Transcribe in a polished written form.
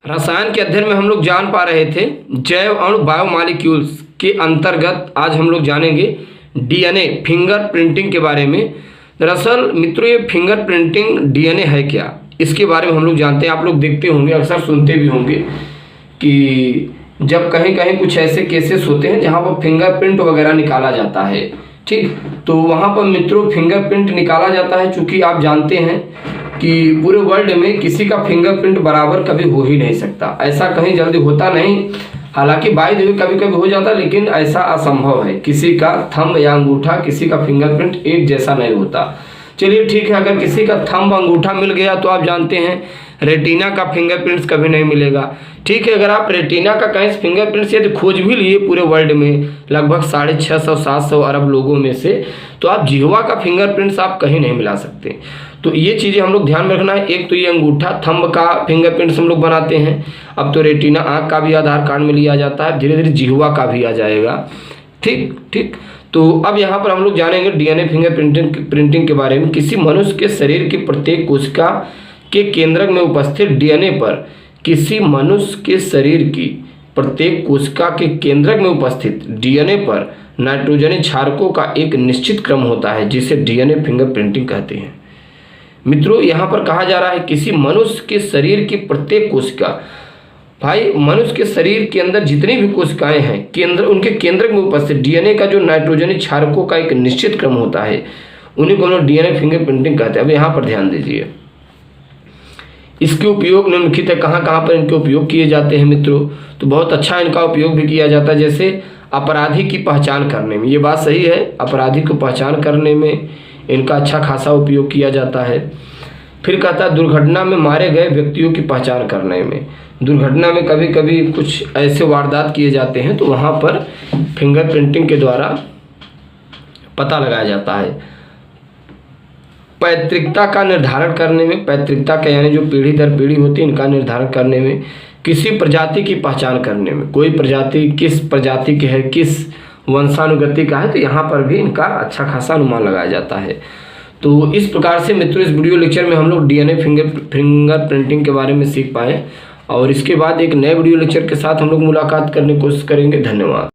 रसायन के अध्ययन में हम लोग जान पा रहे थे जैव अणु बायोमॉलिक्यूल्स के अंतर्गत आज हम लोग जानेंगे डीएनए फिंगर प्रिंटिंग के बारे में। दरअसल मित्रों ये फिंगर प्रिंटिंग डीएनए है क्या, इसके बारे में हम लोग जानते हैं। आप लोग देखते होंगे, अक्सर सुनते भी होंगे कि जब कहीं कहीं कुछ ऐसे केसेस होते हैं जहाँ पर फिंगरप्रिंट वगैरह निकाला जाता है, ठीक, तो वहाँ पर मित्रों फिंगरप्रिंट निकाला जाता है। चूँकि आप जानते हैं कि पूरे वर्ल्ड में किसी का फिंगरप्रिंट बराबर कभी हो ही नहीं सकता, ऐसा कहीं जल्दी होता नहीं। हालांकि बाय द वे कभी कभी हो जाता, लेकिन ऐसा असंभव है। किसी का थंब या अंगूठा, किसी का फिंगरप्रिंट एक जैसा नहीं होता। चलिए ठीक है, अगर किसी का थंब अंगूठा मिल गया तो आप जानते हैं रेटिना का फिंगरप्रिंट्स कभी नहीं मिलेगा। ठीक है, अगर आप रेटिना का कहीं फिंगरप्रिंट्स यदि खोज भी लिए पूरे वर्ल्ड में लगभग 650-700 अरब लोगों में से, तो आप जिह्वा का फिंगरप्रिंट्स आप कहीं नहीं मिला सकते। तो ये चीज़ें हम लोग ध्यान में रखना है। एक तो ये अंगूठा थंब का फिंगरप्रिंट्स हम लोग बनाते हैं, अब तो रेटिना आँख का भी आधार कार्ड में लिया जाता है, धीरे धीरे जिह्वा का भी आ जाएगा। ठीक, तो अब यहाँ पर हम लोग जानेंगे डीएनए फिंगर प्रिंटिंग के बारे में। किसी मनुष्य के शरीर की प्रत्येक कोशिका के केंद्रक में उपस्थित डीएनए पर, किसी मनुष्य के शरीर की प्रत्येक कोशिका के केंद्रक में उपस्थित डीएनए पर नाइट्रोजनी क्षारकों का एक निश्चित क्रम होता है, जिसे डीएनए फिंगर प्रिंटिंग कहते हैं। मित्रों यहाँ पर कहा जा रहा है किसी मनुष्य के शरीर की प्रत्येक कोशिका, भाई मनुष्य के शरीर के अंदर जितनी भी कोशिकाएं हैं उनके केंद्रक में उपस्थित डीएनए का जो नाइट्रोजनी क्षारकों का एक निश्चित क्रम होता है, उन्हीं को हम लोग डीएनए फिंगर प्रिंटिंग कहते हैं। अब यहाँ पर ध्यान दीजिए, इसके उपयोग निम्नलिखित है। कहाँ कहाँ पर इनके उपयोग किए जाते हैं मित्रों, तो बहुत अच्छा इनका उपयोग भी किया जाता है। जैसे अपराधी की पहचान करने में, ये बात सही है, अपराधी को पहचान करने में इनका अच्छा खासा उपयोग किया जाता है। फिर कहता है दुर्घटना में मारे गए व्यक्तियों की पहचान करने में, दुर्घटना में कभी कभी कुछ ऐसे वारदात किए जाते हैं तो वहाँ पर फिंगर प्रिंटिंग के द्वारा पता लगाया जाता है। पैतृकता का निर्धारण करने में, पैतृकता का यानी जो पीढ़ी दर पीढ़ी होती है इनका निर्धारण करने में, किसी प्रजाति की पहचान करने में, कोई प्रजाति किस प्रजाति की है, किस वंशानुगति का है, तो यहाँ पर भी इनका अच्छा खासा अनुमान लगाया जाता है। तो इस प्रकार से मित्रों इस वीडियो लेक्चर में हम लोग डीएनए फिंगर प्रिंटिंग के बारे में सीख पाए, और इसके बाद एक नए वीडियो लेक्चर के साथ हम लोग मुलाकात करने की कोशिश करेंगे। धन्यवाद।